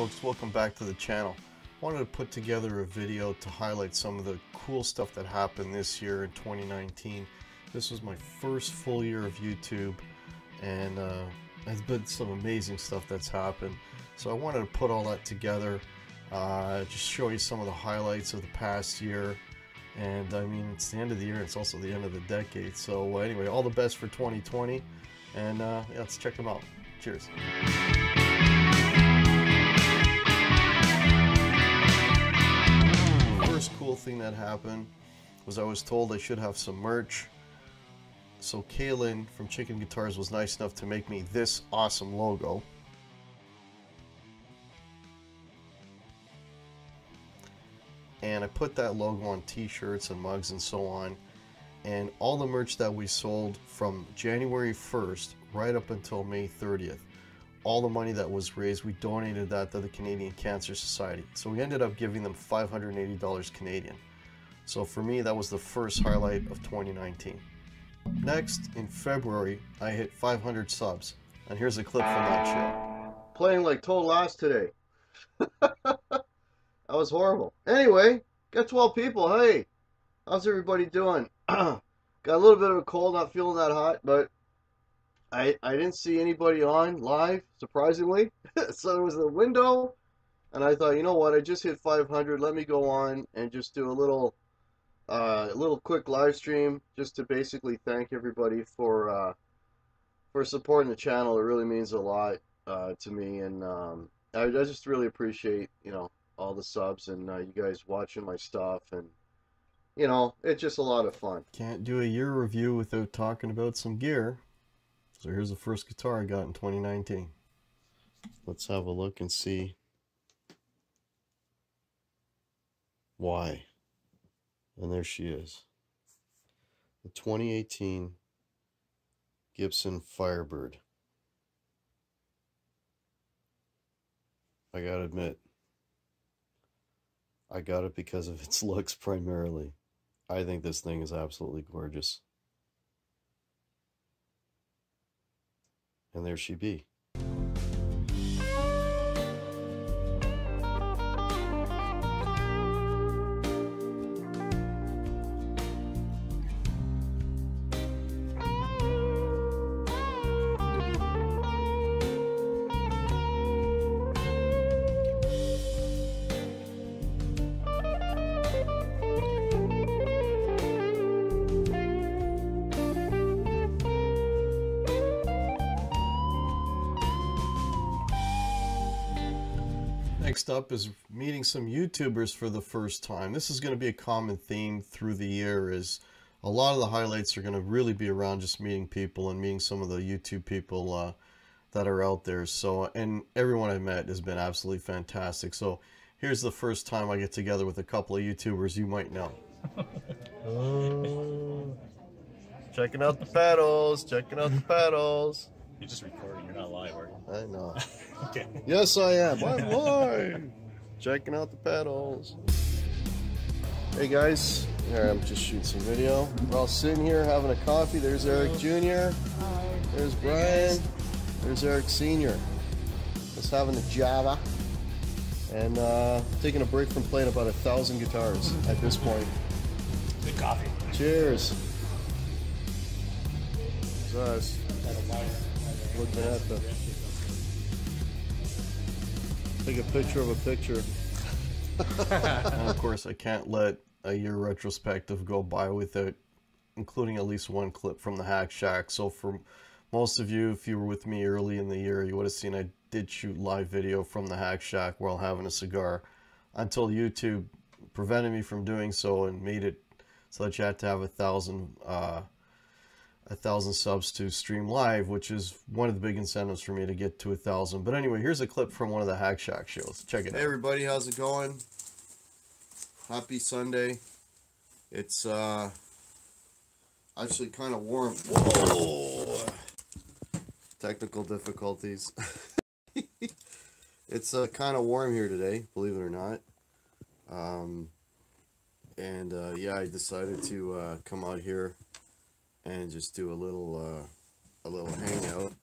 folks, welcome back to the channel. I wanted to put together a video to highlight some of the cool stuff that happened this year in 2019. This was my first full year of YouTube, and there's been some amazing stuff that's happened. So I wanted to put all that together, just show you some of the highlights of the past year. And I mean, it's the end of the year, it's also the end of the decade. So anyway, all the best for 2020, and yeah, let's check them out. Cheers. First cool thing that happened was I was told I should have some merch. So Kaylin from Chicken Guitars was nice enough to make me this awesome logo. And I put that logo on t-shirts and mugs and so on. And all the merch that we sold from January 1st right up until May 30th, all the money that was raised, we donated that to the Canadian Cancer Society. So we ended up giving them $580 Canadian. So for me, that was the first highlight of 2019. Next, in February, I hit 500 subs. And here's a clip from that show. Playing like total ass today. That was horrible. Anyway, got 12 people. Hey, how's everybody doing? Got a little bit of a cold, not feeling that hot, but I didn't see anybody on live, surprisingly. So there was a window, and I thought, you know what, I just hit 500. Let me go on and just do a little quick live stream just to basically thank everybody for supporting the channel. It really means a lot to me, and I just really appreciate, you know, all the subs and you guys watching my stuff, and you know, it's just a lot of fun. Can't do a year review without talking about some gear. So here's the first guitar I got in 2019. Let's have a look and see why. And there she is. The 2018 Gibson Firebird. I gotta admit, I got it because of its looks primarily. I think this thing is absolutely gorgeous. And there she be. Next up is meeting some YouTubers for the first time. This is going to be a common theme through the year, is a lot of the highlights are going to really be around just meeting people and meeting some of the YouTube people that are out there. So, and everyone I've met has been absolutely fantastic. So here's the first time I get together with a couple of YouTubers you might know. Checking out the pedals, checking out the pedals. You're just recording, you're not live, are you? I know. Okay. Yes, I am. I'm live. Checking out the pedals. Hey guys, here I'm just shooting some video. We're all sitting here having a coffee. There's Eric Jr. There's Brian. There's Eric Sr. Just having a Java. And taking a break from playing about 1,000 guitars at this point. Good coffee. Cheers. It's us. Looking at the... Take a picture of a picture. And of course, I can't let a year retrospective go by without including at least one clip from the Hack Shack. So for most of you, if you were with me early in the year, you would have seen I did shoot live video from the Hack Shack while having a cigar, until YouTube prevented me from doing so and made it so that you had to have 1,000 subs to stream live, which is one of the big incentives for me to get to 1,000. But anyway, here's a clip from one of the Hack Shack shows. Check it out. Hey everybody, how's it going? Happy Sunday. It's actually kind of warm. Whoa! Technical difficulties. It's kind of warm here today, believe it or not. Yeah, I decided to come out here and just do a little hangout.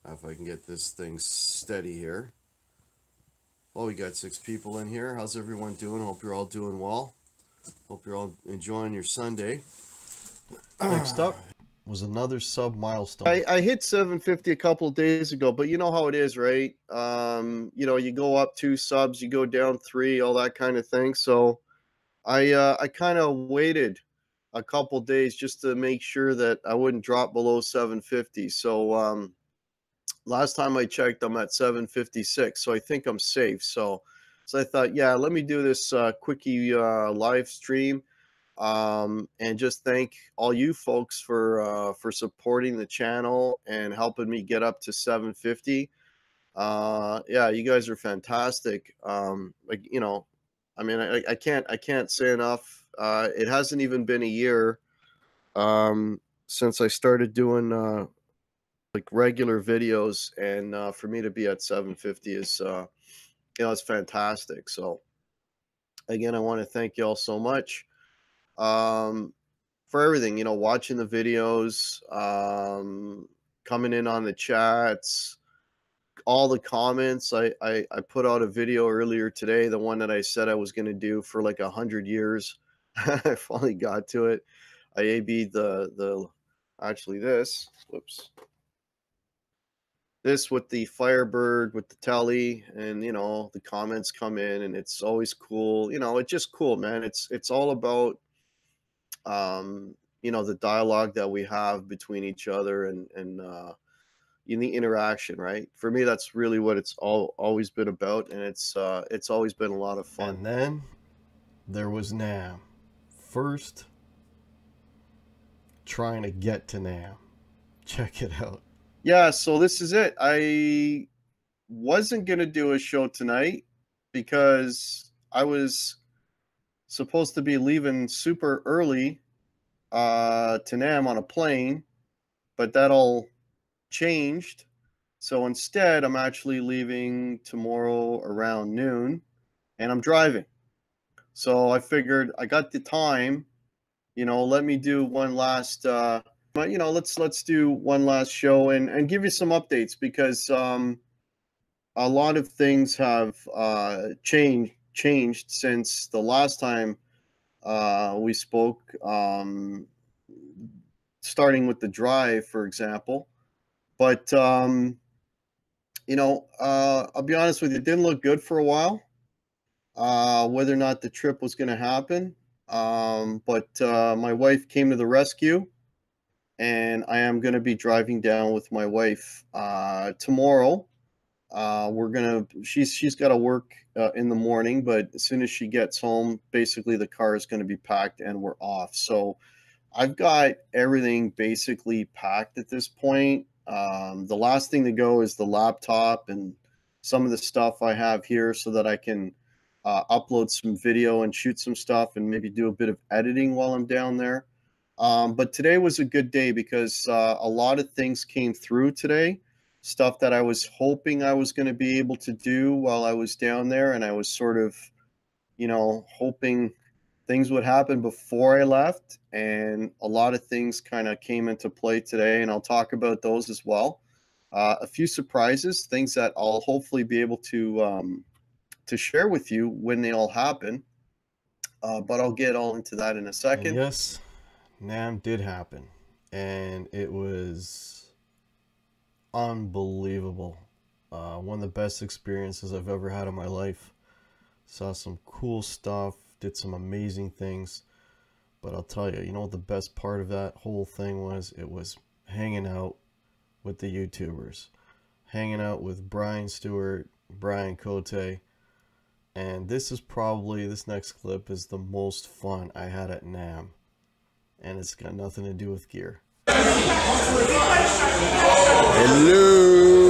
If I can get this thing steady here. Well, we got 6 people in here. How's everyone doing? Hope you're all doing well. Hope you're all enjoying your Sunday. Next up was another sub milestone. I hit 750 a couple of days ago, but you know how it is, right? You know, you go up 2 subs, you go down 3, all that kind of thing. So I kind of waited a couple days just to make sure that I wouldn't drop below 750. So last time I checked, I'm at 756, so I think I'm safe. So I thought, yeah, let me do this quickie live stream, and just thank all you folks for supporting the channel and helping me get up to 750. Yeah, you guys are fantastic. Like, you know, I mean, I can't say enough. It hasn't even been a year since I started doing like regular videos, and for me to be at 750 is you know, it's fantastic. So again, I want to thank you all so much for everything, you know, watching the videos, coming in on the chats, all the comments. I put out a video earlier today, the one that I said I was going to do for like 100 years. I finally got to it. I AB'd the actually this, whoops, this with the Firebird, with the telly, and you know, the comments come in, and it's always cool. You know, it's just cool, man. It's all about you know, the dialogue that we have between each other, and in the interaction, right? For me, that's really what it's always been about, and it's always been a lot of fun. And then there was Nam. First trying to get to Nam. Check it out. Yeah, so this is it. I wasn't going to do a show tonight because I was supposed to be leaving super early to Nam on a plane, but that all changed. So instead, I'm actually leaving tomorrow around noon, and I'm driving. So I figured I got the time, you know, let me do one last you know, let's do one last show and give you some updates, because a lot of things have changed since the last time we spoke, starting with the drive, for example. But you know, I'll be honest with you, it didn't look good for a while, whether or not the trip was going to happen. But my wife came to the rescue, and I am going to be driving down with my wife tomorrow. She's got to work in the morning, but as soon as she gets home, basically the car is going to be packed and we're off. So I've got everything basically packed at this point. The last thing to go is the laptop and some of the stuff I have here, so that I can upload some video and shoot some stuff and maybe do a bit of editing while I'm down there. But today was a good day because a lot of things came through today, stuff that I was hoping I was going to be able to do while I was down there, and I was sort of, you know, hoping things would happen before I left, and a lot of things kind of came into play today, and I'll talk about those as well. A few surprises, things that I'll hopefully be able to share with you when they all happen, but I'll get all into that in a second. And yes, Nam did happen, and it was unbelievable. One of the best experiences I've ever had in my life. Saw some cool stuff, did some amazing things, but I'll tell you, you know what the best part of that whole thing was? It was hanging out with the YouTubers, hanging out with Brian Stewart, Brian Cote, and this next clip is the most fun I had at Nam, and it's got nothing to do with gear. Hello,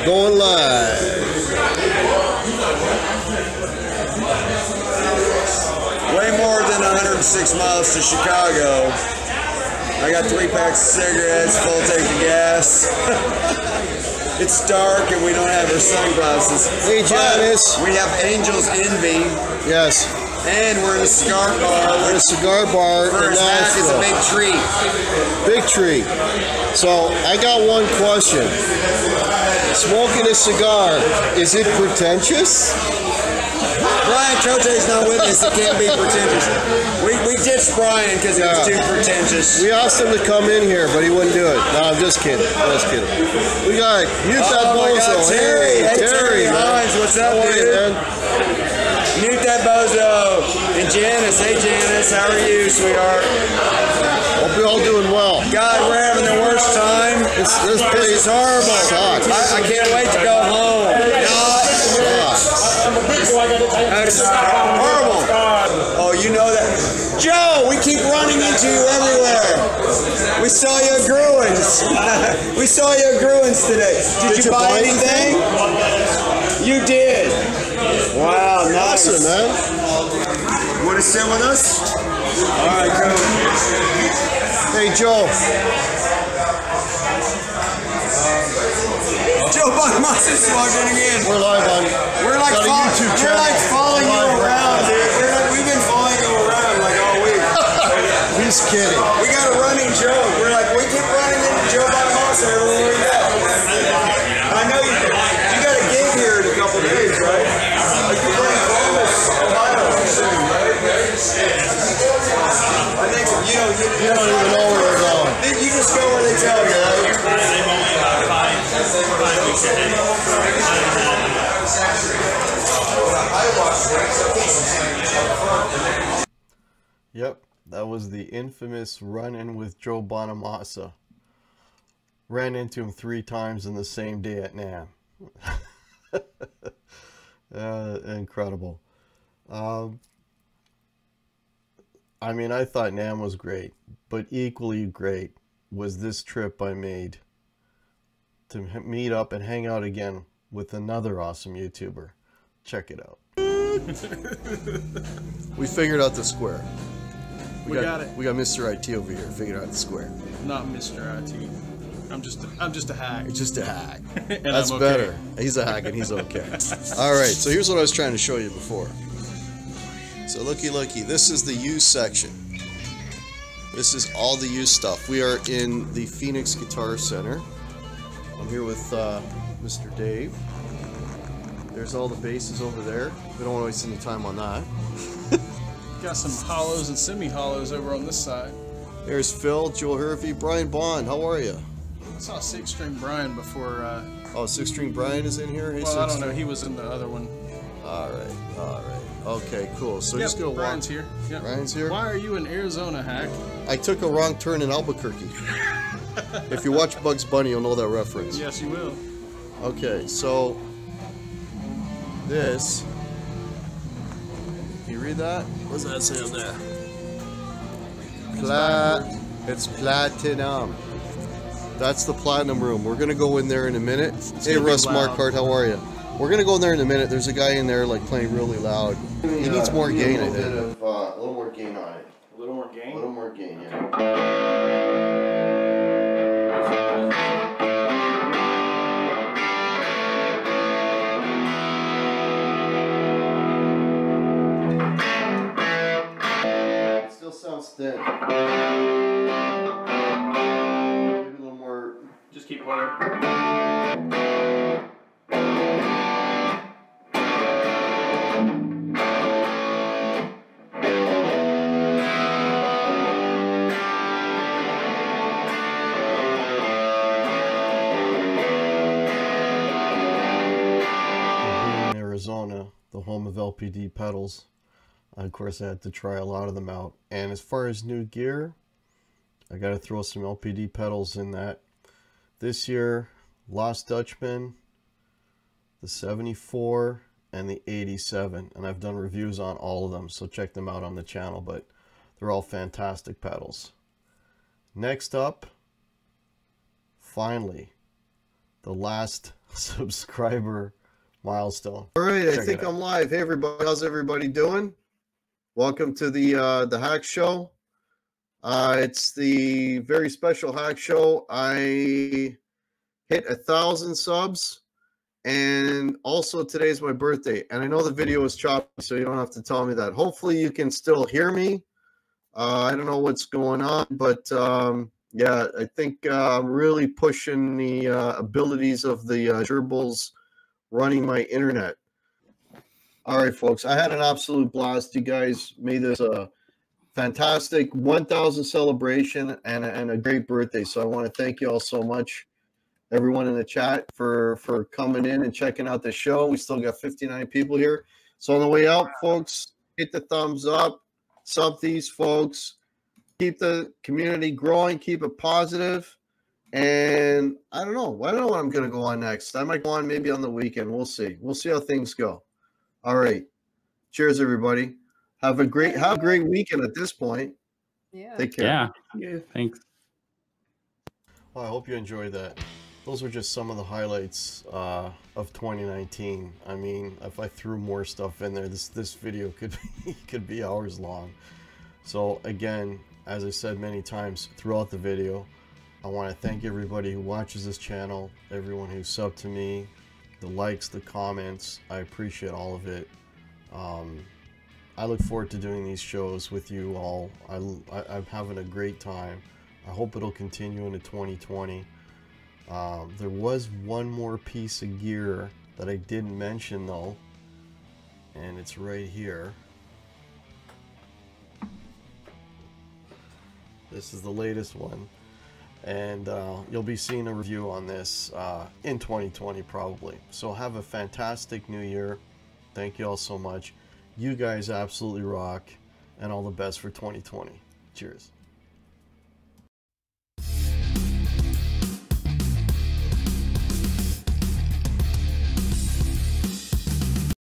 going live. Way more than 106 miles to Chicago. I got 3 packs of cigarettes, full tank of gas. It's dark and we don't have our sunglasses. Hey, Janice. We have Angel's Envy. Yes. And we're in a cigar bar. We're in a cigar bar in First hack is a Nashville. big treat. Big treat. So I got one question. Smoking a cigar, is it pretentious? Brian Cote's not with us. It can't be pretentious. We ditched Brian because it was too pretentious. We asked him to come in here, but he wouldn't do it. No, I'm just kidding. Just kidding. We got Mute That Bozo. Terry. Hey, Terry Hines. What's up, dude? Man? Mute That Bozo. And Janice. Hey, Janice. How are you, sweetheart? Hope you're all doing well. God, we're having the worst time. This place is horrible. sucks. I can't wait to go home. That's horrible. Oh, you know that. Joe, we keep running into you everywhere. We saw you at Gruins. We saw you at Gruins today. Did you buy anything? You did. Wow, nice. Awesome, man. Want to sit with us? All right, go. Hey, Joe. Joe Bonamassa is logged in again. We're live on. We're like, got a YouTube we're channel. like following you around, dude. We've been following you around like all week. He's kidding. We got a running joke. We're like, we keep running into Joe Bonamassa everywhere we go. I know you got a gig here in a couple days, right? Like you're playing Columbus, Ohio soon, right? I think you don't even know where we're going. You just go where they tell you, right? Yep, that was the infamous run-in with Joe Bonamassa. Ran into him 3 times in the same day at NAMM. Incredible. I mean, I thought NAMM was great, but equally great was this trip I made to meet up and hang out again with another awesome YouTuber. Check it out. We figured out the square. We got it. We got Mr. IT over here. Figured out the square. Not Mr. IT. I'm just a hack. It's just a hack. And That's I'm okay. better. He's a hack and he's okay. All right. So here's what I was trying to show you before. So looky. This is the used section. This is all the used stuff. We are in the Phoenix Guitar Center. I'm here with Mr. Dave. There's all the basses over there. We don't want to waste any time on that. Got some hollows and semi-hollows over on this side. There's Phil, Joel Hervey, Brian Bond. How are you? I saw 6-string Brian before. Oh, 6-string Brian is in here? Hey, well, I don't know. He was in the other one. All right. Okay, cool. So Yep, just gonna Brian's walk. here. Yep. Brian's here? Why are you in Arizona, hack? I took a wrong turn in Albuquerque. If you watch Bugs Bunny, you'll know that reference. Yes, you will. Okay, so this. Can you read that? What does that say on there? It's platinum. That's the platinum room. We're gonna go in there in a minute. Hey, Russ Marquardt, how are you? We're gonna go in there in a minute. There's a guy in there like playing really loud. He needs more gain, I think. A little more gain on it. A little more gain? A little more gain, yeah. It still sounds thin. Maybe a little more. Just keep playing. Arizona, the home of LPD pedals. Of course, I had to try a lot of them out. And as far as new gear, I got to throw some LPD pedals in that. This year, Lost Dutchman, the 74, and the 87. And I've done reviews on all of them, so check them out on the channel. But they're all fantastic pedals. Next up, finally, the last subscriber milestone. All right, I think I'm live. Hey everybody, how's everybody doing? Welcome to the Hack Show. It's the very special Hack Show. I hit 1,000 subs And also today's my birthday. And I know the video is choppy, so you don't have to tell me that. Hopefully you can still hear me. I don't know what's going on, but yeah, I think I'm really pushing the abilities of the gerbils running my internet. All right, folks, I had an absolute blast. You guys made this a fantastic 1,000 celebration and a great birthday. So I want to thank you all so much, everyone in the chat, for coming in and checking out the show. We still got 59 people here. So on the way out, folks, hit the thumbs up, sub these folks, keep the community growing, keep it positive. And I don't know what I'm going to go on next. I might go on maybe on the weekend. We'll see. We'll see how things go. All right. Cheers, everybody. Have a great weekend at this point. Yeah. Take care. Yeah. Thanks. Well, I hope you enjoyed that. Those were just some of the highlights of 2019. I mean, if I threw more stuff in there, this video could be hours long. So again, as I said many times throughout the video, I want to thank everybody who watches this channel, everyone who subbed to me, the likes, the comments. I appreciate all of it. I look forward to doing these shows with you all. I'm having a great time. I hope it'll continue into 2020. There was one more piece of gear that I didn't mention though, and it's right here. This is the latest one, and you'll be seeing a review on this in 2020 probably. So have a fantastic new year. Thank you all so much. You guys absolutely rock, and all the best for 2020. Cheers.